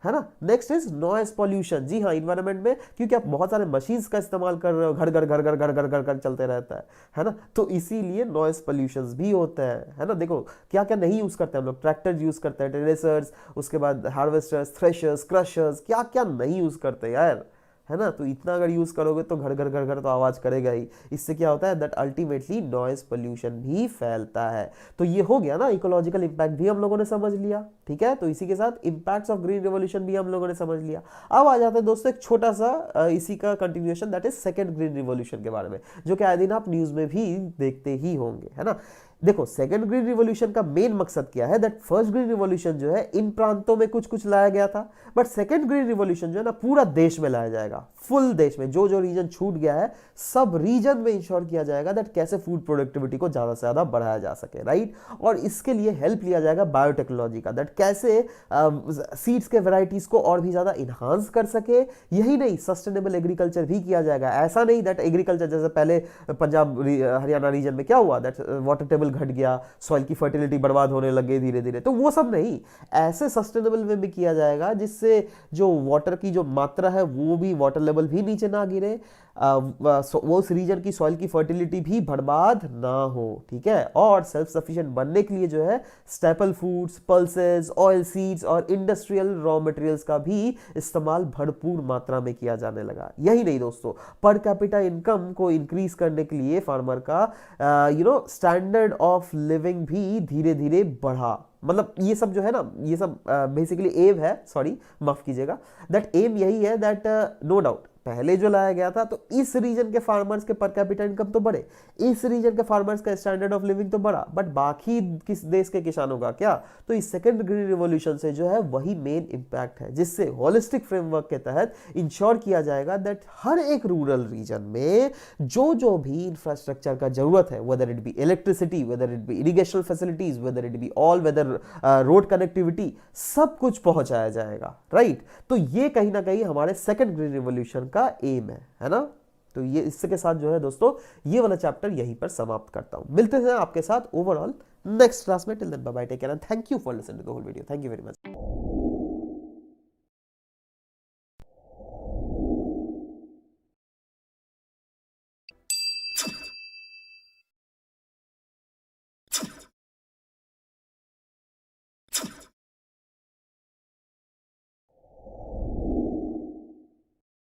है ना। Next is noise pollution. जी हाँ, इन्वायरमेंट में क्योंकि आप बहुत सारे मशीन्स का इस्तेमाल कर रहे हो, घर घर घर घर घर घर घर घर चलते रहता है ना, तो इसीलिए नॉइस पॉल्यूशन भी होता है ना। देखो क्या क्या नहीं यूज करते हैं हम लोग, ट्रैक्टर यूज करते हैं, टेरेसर्स, उसके बाद हार्वेस्टर्स, थ्रेशर्स, क्रशर्स, क्या क्या नहीं यूज करते यार, है ना। तो इतना अगर यूज करोगे तो घर घर घर घर तो आवाज करेगा ही। इससे क्या होता है दैट अल्टीमेटली नॉइज पोल्यूशन भी फैलता है। तो ये हो गया ना, इकोलॉजिकल इंपैक्ट भी हम लोगों ने समझ लिया, ठीक है। तो इसी के साथ इंपैक्ट्स ऑफ ग्रीन रिवॉल्यूशन भी हम लोगों ने समझ लिया। अब आ जाते हैं दोस्तों एक छोटा सा इसी का continuation, that is second green revolution के बारे में, जो कि आए दिन आप न्यूज में भी देखते ही होंगे, है ना। देखो सेकंड ग्रीन रिवॉल्यूशन का मेन मकसद क्या है, दैट फर्स्ट ग्रीन रिवॉल्यूशन जो है इन प्रांतों में कुछ कुछ लाया गया था, बट सेकंड ग्रीन रिवॉल्यूशन जो है ना पूरा देश में लाया जाएगा, फुल देश में। जो जो रीजन छूट गया है सब रीजन में इंश्योर किया जाएगा दैट कैसे फूड प्रोडक्टिविटी को ज्यादा से ज्यादा बढ़ाया जा सके, राइट। और इसके लिए हेल्प लिया जाएगा बायोटेक्नोलॉजी का, दैट कैसे सीड्स के वेराइटीज को और भी ज्यादा इन्हांस कर सके। यही नहीं, सस्टेनेबल एग्रीकल्चर भी किया जाएगा। ऐसा नहीं दैट एग्रीकल्चर जैसे पहले पंजाब हरियाणा रीजन में क्या हुआ, दैट वाटर टेबल घट गया, सॉइल की फर्टिलिटी बर्बाद होने लग गई धीरे धीरे, तो वो सब नहीं, ऐसे सस्टेनेबल वे में किया जाएगा जिससे जो वाटर की जो मात्रा है वो भी, वाटर लेवल भी नीचे ना गिरे, वो उस रीजन की सॉइल की फर्टिलिटी भी बर्बाद ना हो, ठीक है। और सेल्फ सफिशिएंट बनने के लिए जो है staple foods, pulses, oil seeds और इंडस्ट्रियल रॉ मटेरियल्स का भी इस्तेमाल भरपूर मात्रा में किया जाने लगा। यही नहीं दोस्तों, पर कैपिटा इनकम को इंक्रीज करने के लिए फार्मर का स्टैंडर्ड ऑफ लिविंग भी धीरे धीरे बढ़ा। मतलब ये सब जो है ना, ये सब बेसिकली एम है, सॉरी माफ कीजिएगा, दैट एम यही है दैट नो डाउट पहले जो लाया गया था तो इस रीजन के फार्मर्स के पर कैपिटा इनकम तो बढ़े, इस रीजन के फार्मर्स का स्टैंडर्ड ऑफ लिविंग तो बढ़ा, बट बाकी किस देश के किसानों का क्या। तो इस सेकंड ग्रीन रिवॉल्यूशन से जो है वही मेन इंपैक्ट है, जिससे होलिस्टिक फ्रेमवर्क के तहत इंश्योर किया जाएगा दैट हर एक रूरल रीजन में जो जो भी इंफ्रास्ट्रक्चर का जरूरत है, whether it be electricity, whether it be irrigation facilities, whether it be all weather road connectivity, सब कुछ पहुंचाया जाएगा, राइट। तो ये कहीं ना कहीं हमारे सेकंड ग्रीन रिवॉल्यूशन का एम है ना। तो ये इसके के साथ जो है दोस्तों ये वाला चैप्टर यहीं पर समाप्त करता हूं। मिलते हैं आपके साथ ओवरऑल नेक्स्ट क्लास में। Till then bye bye, take care and thank you for listening to the whole video. Thank you very much.